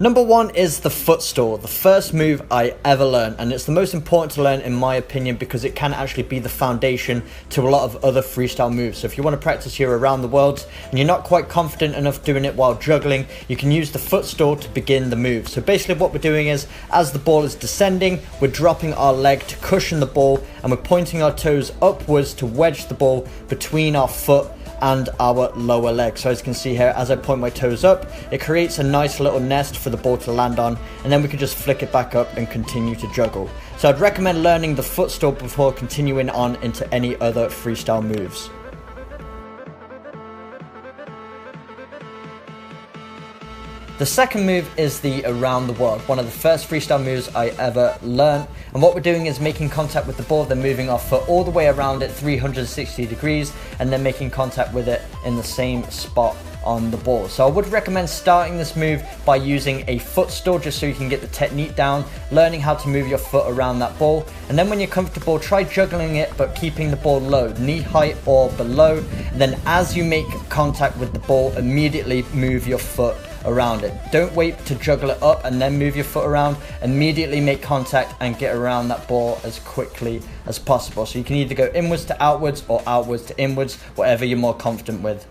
Number one is the foot store, the first move I ever learned, and it's the most important to learn in my opinion because it can actually be the foundation to a lot of other freestyle moves. So if you want to practice your around the world and you're not quite confident enough doing it while juggling, you can use the foot store to begin the move. So basically what we're doing is, as the ball is descending, we're dropping our leg to cushion the ball and we're pointing our toes upwards to wedge the ball between our foot and our lower leg. So as you can see here, as I point my toes up, it creates a nice little nest for the ball to land on, and then we can just flick it back up and continue to juggle. So I'd recommend learning the foot store before continuing on into any other freestyle moves. The second move is the around the world, one of the first freestyle moves I ever learned. And what we're doing is making contact with the ball, then moving our foot all the way around it 360 degrees, and then making contact with it in the same spot on the ball. So I would recommend starting this move by using a foot store just so you can get the technique down, learning how to move your foot around that ball. And then when you're comfortable, try juggling it but keeping the ball low, knee height or below. And then as you make contact with the ball, immediately move your foot around it. Don't wait to juggle it up and then move your foot around. Immediately make contact and get around that ball as quickly as possible. So you can either go inwards to outwards or outwards to inwards, whatever you're more confident with.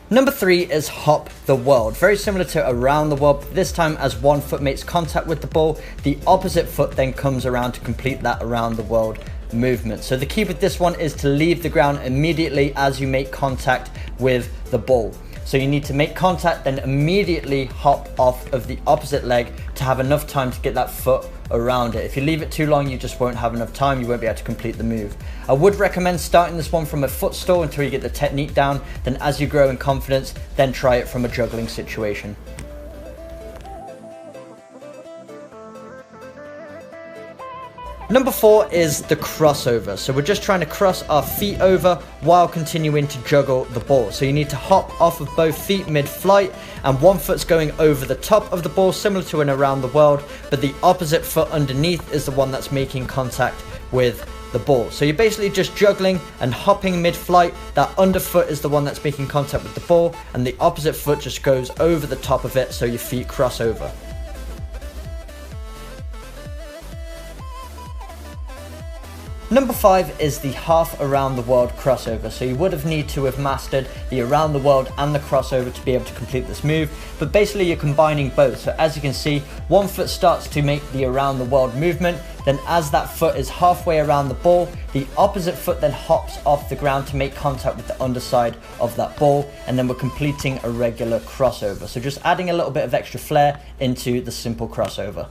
Number three is hop the world. Very similar to around the world, but this time as one foot makes contact with the ball, the opposite foot then comes around to complete that around the world movement. So the key with this one is to leave the ground immediately as you make contact with the ball. So you need to make contact, then immediately hop off of the opposite leg to have enough time to get that foot around it. If you leave it too long, you just won't have enough time, you won't be able to complete the move. I would recommend starting this one from a foot store until you get the technique down, then as you grow in confidence, then try it from a juggling situation. Number four is the crossover. So we're just trying to cross our feet over while continuing to juggle the ball. So you need to hop off of both feet mid-flight, and one foot's going over the top of the ball, similar to an around the world, but the opposite foot underneath is the one that's making contact with the ball. So you're basically just juggling and hopping mid-flight. That underfoot is the one that's making contact with the ball, and the opposite foot just goes over the top of it so your feet cross over. Number five is the half around the world crossover. So you would have need to have mastered the around the world and the crossover to be able to complete this move, but basically you're combining both. So as you can see, one foot starts to make the around the world movement, then as that foot is halfway around the ball, the opposite foot then hops off the ground to make contact with the underside of that ball, and then we're completing a regular crossover. So just adding a little bit of extra flair into the simple crossover.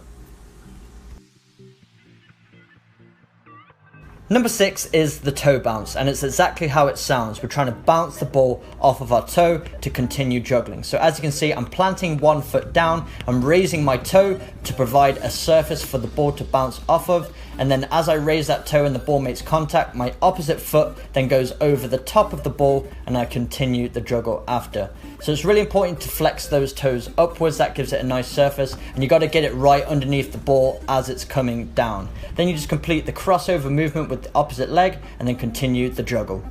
Number six is the toe bounce, and it's exactly how it sounds. We're trying to bounce the ball off of our toe to continue juggling. So as you can see, I'm planting one foot down, I'm raising my toe to provide a surface for the ball to bounce off of, and then as I raise that toe and the ball makes contact, my opposite foot then goes over the top of the ball and I continue the juggle after. So it's really important to flex those toes upwards, that gives it a nice surface, and you got to get it right underneath the ball as it's coming down. Then you just complete the crossover movement with the opposite leg and then continue the juggle.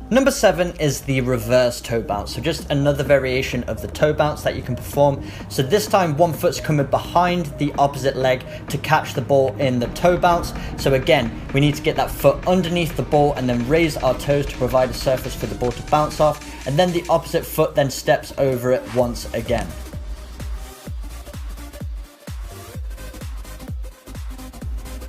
Number seven is the reverse toe bounce. So just another variation of the toe bounce that you can perform. So this time one foot's coming behind the opposite leg to catch the ball in the toe bounce. So again, we need to get that foot underneath the ball and then raise our toes to provide a surface for the ball to bounce off. And then the opposite foot then steps over it once again.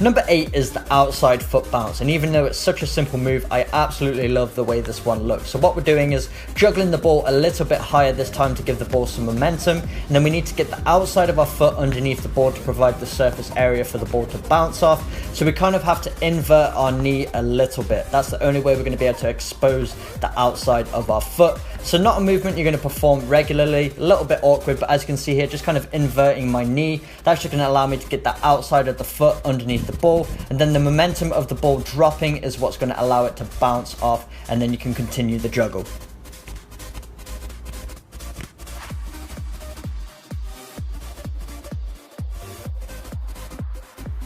Number 8 is the outside foot bounce, and even though it's such a simple move, I absolutely love the way this one looks. So what we're doing is juggling the ball a little bit higher this time to give the ball some momentum, and then we need to get the outside of our foot underneath the ball to provide the surface area for the ball to bounce off. So we kind of have to invert our knee a little bit. That's the only way we're going to be able to expose the outside of our foot. So not a movement you're going to perform regularly, a little bit awkward, but as you can see here, just kind of inverting my knee. That's just going to allow me to get the outside of the foot underneath the ball, and then the momentum of the ball dropping is what's going to allow it to bounce off, and then you can continue the juggle.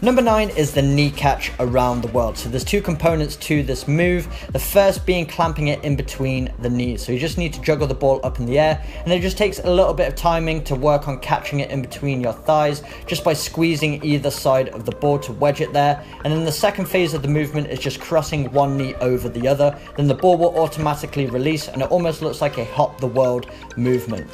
Number 9 is the knee catch around the world. So there's two components to this move. The first being clamping it in between the knees. So you just need to juggle the ball up in the air, and it just takes a little bit of timing to work on catching it in between your thighs just by squeezing either side of the ball to wedge it there. And then the second phase of the movement is just crossing one knee over the other. Then the ball will automatically release, and it almost looks like a hop the world movement.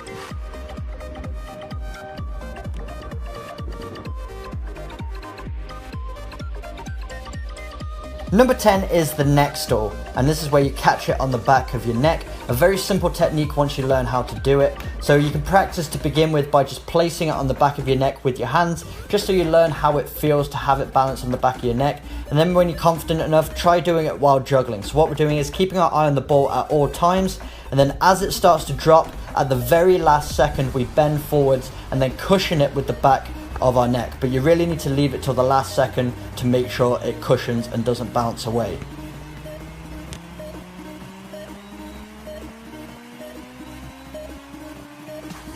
Number 10 is the neck stall, and this is where you catch it on the back of your neck. A very simple technique once you learn how to do it. So you can practice to begin with by just placing it on the back of your neck with your hands, just so you learn how it feels to have it balanced on the back of your neck. And then when you're confident enough, try doing it while juggling. So what we're doing is keeping our eye on the ball at all times, and then as it starts to drop, at the very last second we bend forwards and then cushion it with the back of our neck. But you really need to leave it till the last second to make sure it cushions and doesn't bounce away.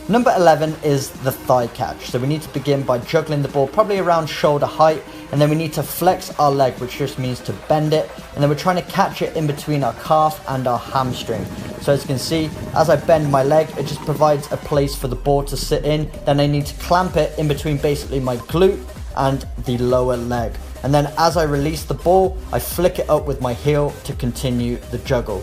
Number 11 is the thigh catch. So we need to begin by juggling the ball probably around shoulder height, and then we need to flex our leg, which just means to bend it, and then we're trying to catch it in between our calf and our hamstring. So as you can see, as I bend my leg, it just provides a place for the ball to sit in. Then I need to clamp it in between basically my glute and the lower leg. And then as I release the ball, I flick it up with my heel to continue the juggle.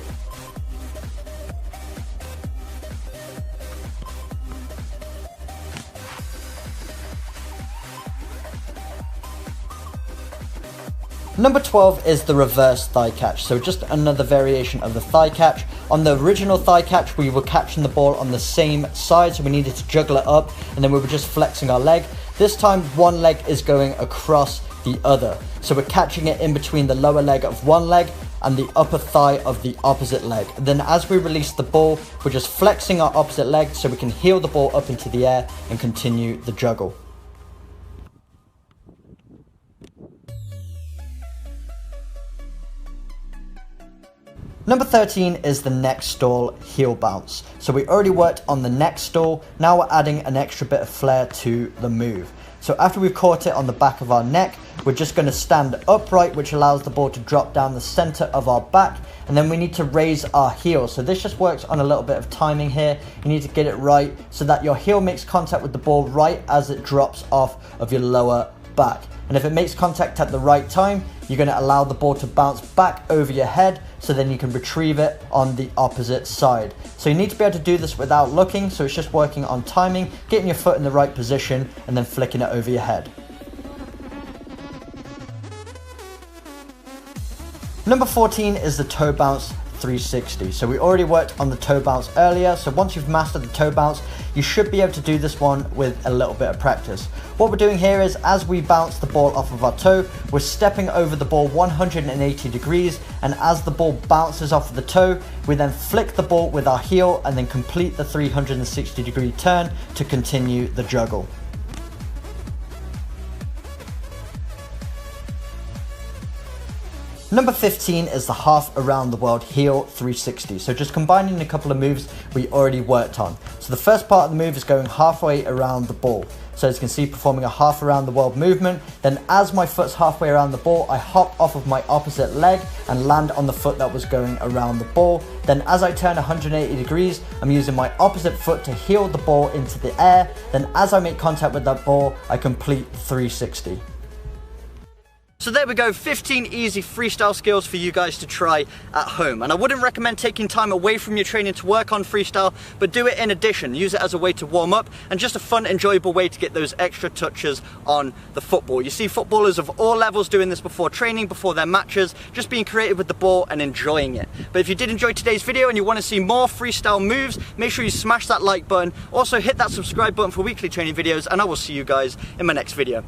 Number 12 is the reverse thigh catch. So just another variation of the thigh catch. On the original thigh catch, we were catching the ball on the same side, so we needed to juggle it up, and then we were just flexing our leg. This time, one leg is going across the other. So we're catching it in between the lower leg of one leg and the upper thigh of the opposite leg. And then as we release the ball, we're just flexing our opposite leg so we can heel the ball up into the air and continue the juggle. Number 13 is the neck stall heel bounce. So we already worked on the neck stall, now we're adding an extra bit of flair to the move. So after we've caught it on the back of our neck, we're just going to stand upright, which allows the ball to drop down the center of our back, and then we need to raise our heel. So this just works on a little bit of timing here. You need to get it right so that your heel makes contact with the ball right as it drops off of your lower back. And if it makes contact at the right time, you're going to allow the ball to bounce back over your head, so then you can retrieve it on the opposite side. So you need to be able to do this without looking, so it's just working on timing, getting your foot in the right position, and then flicking it over your head. Number 14 is the toe bounce 360. So we already worked on the toe bounce earlier, so once you've mastered the toe bounce, you should be able to do this one with a little bit of practice. What we're doing here is, as we bounce the ball off of our toe, we're stepping over the ball 180 degrees, and as the ball bounces off of the toe, we then flick the ball with our heel and then complete the 360 degree turn to continue the juggle. Number 15 is the half around the world heel 360. So just combining a couple of moves we already worked on. So the first part of the move is going halfway around the ball. So as you can see, performing a half around the world movement. Then as my foot's halfway around the ball, I hop off of my opposite leg and land on the foot that was going around the ball. Then as I turn 180 degrees, I'm using my opposite foot to heel the ball into the air. Then as I make contact with that ball, I complete 360. So there we go, 15 easy freestyle skills for you guys to try at home. And I wouldn't recommend taking time away from your training to work on freestyle, but do it in addition. Use it as a way to warm up and just a fun, enjoyable way to get those extra touches on the football. You see footballers of all levels doing this before training, before their matches, just being creative with the ball and enjoying it. But if you did enjoy today's video and you want to see more freestyle moves, make sure you smash that like button. Also hit that subscribe button for weekly training videos, and I will see you guys in my next video.